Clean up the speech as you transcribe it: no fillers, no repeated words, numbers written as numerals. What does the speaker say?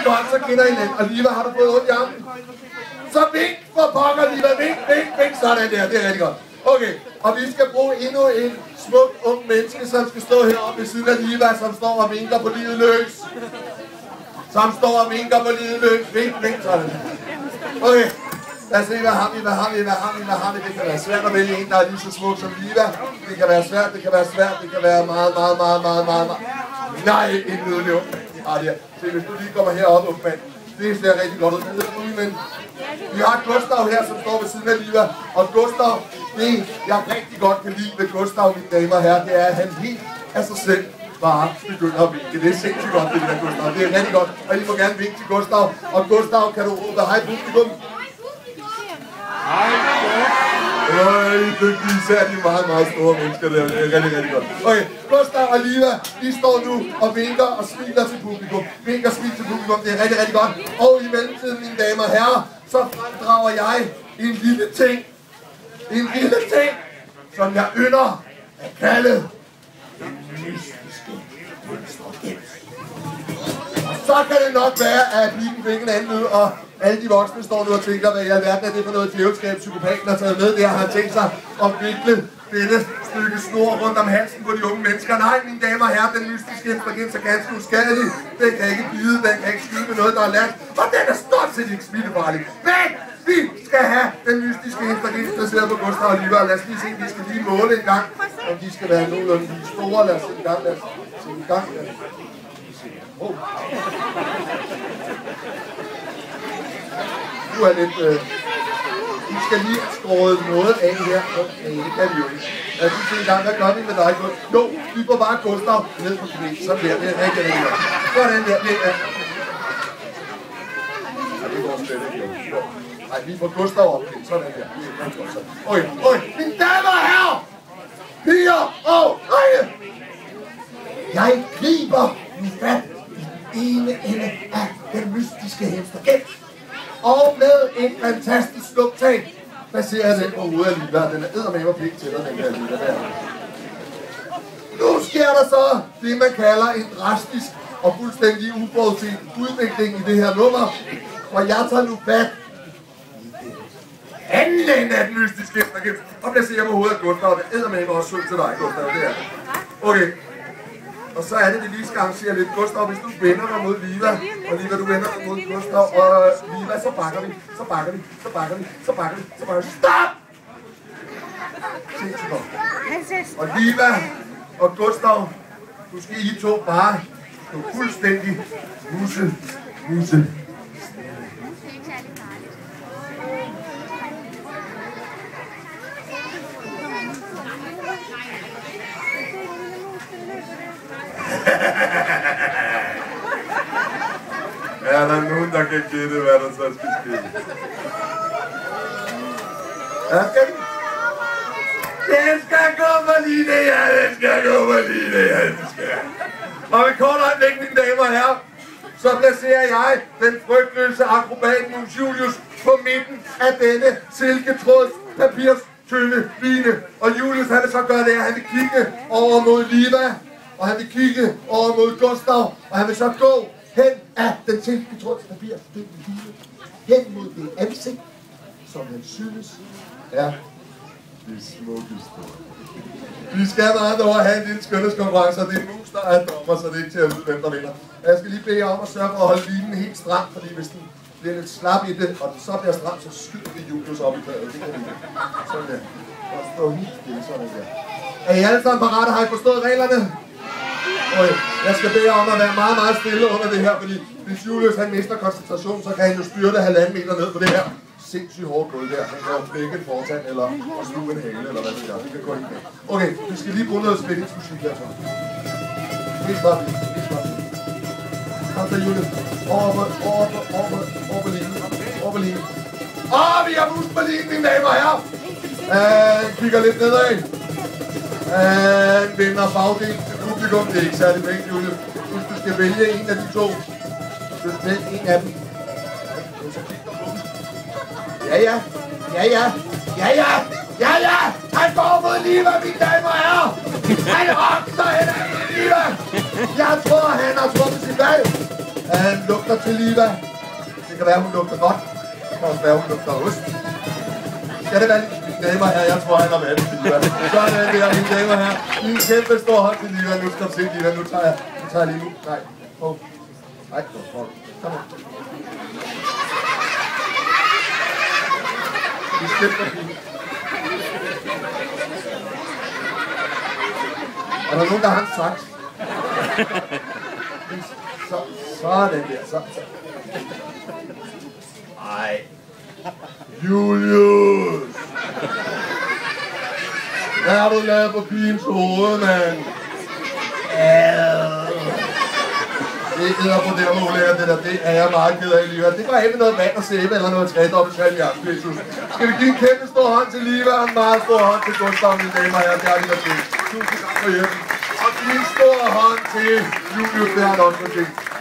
godt, så kender I hinanden. Og Liva, har du fået ondt i armen? Så vink for pokker, Liva. Vink. Sådan der. Det er rigtig godt. Okay, og vi skal bruge endnu en smuk ung menneske, som skal stå heroppe ved siden af Liva, som står og vinker på livet løs. Som står og vinker på livet løs. Vink, sådan. Okay, lad os se, hvad har vi? Det kan være svært at vælge en, der er lige så smuk som Liva. Det kan være svært, det kan være meget. Nej, en nødløv. Se, hvis du lige kommer herop, mand. Det ser rigtig godt ud. Men vi har Gustav her, som står ved siden af Liva. Og Gustav, det jeg rigtig godt kan lide ved Gustav, mine damer og herrer, det er, at han helt af sig selv bare begynder at vinke. Det er sindssygt godt, det der Gustav. Det er rigtig godt. Og I må gerne vinke til Gustav. Og Gustav, kan du råbe hej publikum? Hej publikum! Især de meget store mennesker der. Det er rigtig godt. Okay, Gustav og Liva, de står nu og vinker og smiler til publikum. Vinker og smiler til publikum. Det er rigtig godt. Og i mellemtiden, mine damer og herrer, så fremdrager jeg en lille ting. Som jeg ynder at kalde den mystiske instrument. Og så kan det nok være, at pigen fik en anden ud, og alle de voksne står nu og tænker, hvad i alverden er det for noget djævelskab, psykopaten har taget med. Det har han tænkt sig at vikle dette stykke snor rundt om halsen på de unge mennesker. Nej, mine damer og herrer, den mystiske instrument er ganske uskadelig. Den kan ikke bide, den kan ikke skyde med noget, der er lært, og den er stort set ikke smittefarlig. Men vi skal have den mystiske instrument placeret på Gustav og Liva. Lad os lige se, vi skal lige måle en gang, om de skal være nogenlunde lige store. Lad os se en gang, Nu er lidt... Vi skal lige skåret noget af her. Okay, det kan vi jo ikke. Lad os lige se en gang, hvad gør vi med dig? Jo, vi får bare Gustav ned på knæ. Sådan der, det er rigtig godt. Sådan der, det er... Det går slet ikke. Nej, vi får Gustav op. Sådan der. Okay, mine damer og herrer! Piger og drenge! Jeg griber nu fat i den ene ende af den mystiske instrument. Og med en fantastisk snuptag placerer jeg den på hovedet af Liva. Den er eddermame og pænt til dig, den der Liva der. Nu sker der så det, man kalder en drastisk og fuldstændig uforudset udvikling i det her nummer. Og jeg tager nu fat i anden ende af den mystiske instrument og placerer på hovedet af Gustav. Det er eddermame også sødt til dig, Gustav. Det er. Okay. Og så er det, vi lige skal arrangere lidt. Gustav, hvis du vender dig mod Liva, og Liva, du vender dig mod Gustav, og Liva, så bakker vi. Stop! Sindssygt godt. Og Liva og Gustav, nu skal I to bare stå fuldstændig musse. Er der nogen, der kan gætte, hvad der så skal ske? Ja, skal den? Den skal gå for lige det, Og med kort øjeblik, mine damer og herrer, så placerer jeg den frygtløse akrobat Mus Julius på midten af denne silketråds papirstynde line. Og Julius, han vil så gøre det, at han vil kigge over mod Liva, og han vil kigge over mod Gustav, og han vil så gå hen af den silketråds papirstynde line, hen mod det ansigt, som han synes er det smukkeste. Vi skal med andre ord have en lille skønhedskonkurrence, og det er Mus, der er dommer, så det er ikke til at vide, hvem der vinder. Jeg skal lige bede jer om at sørge for at holde linen helt stram, fordi hvis den bliver lidt slap i det, og den så bliver stram, så skyder vi Julius op i taget. Det kan vi ikke. Sådan der. Og stå helt stille, sådan der. Er I alle sammen parate? Har I forstået reglerne? Okay. Jeg skal bede jer om at være meget, meget stille under det her, fordi hvis Julius han mister koncentration, så kan han jo styrte 1,5 meter ned på det her sindssygt hårdt gulv der. Han kan jo flække en fortand eller sluge en hale, eller hvad det gør. Det kan gå ind med. Okay, vi skal lige bruge noget spændingsmusik herfra. Helt bare lige. Kom så, Julius. Over på linjen. Vi har Mus på linjen, mine damer og herrer. Kigger lidt nedad. Vender bagdelen til publikum. Det er ikke særlig vigtigt, Julius. Hvis du skal vælge en af de to, så vælg en af dem. Ja. Han går mod Liva, mine damer og herrer. Han okser hen ad Liva. Jeg tror, han har truffet sit valg. Han lugter lugter til Liva. Det kan være, hun lugter godt. Det kan også være, hun lugter ost. Skal det være lidt, mine damer her? Jeg tror, han har været til Liva. Sådan er det her, mine damer her. I en kæmpe stor hånd til Liva. Nu skal du se, Liva. Nu tager jeg lige ud. Nej. Oh. Nej, kom her. Vi skifter fint. Er der nogen, der har en saks? Sådan der. Ej. Julius! Hvad har du lavet på pigens hoved, mand? Det er på det her målæger, det der. Det er jeg meget ked af, Liva. Det går af med noget vand og sæbe eller noget trædobbelt salmiakspidsus. Skal vi give en kæmpe stor hånd til Liva og en meget stor hånd til Gustav, mine damer her. Det har vi været til. Tusind tak for hjælpen. Og give en stor hånd til Julius, det har han også fortjent.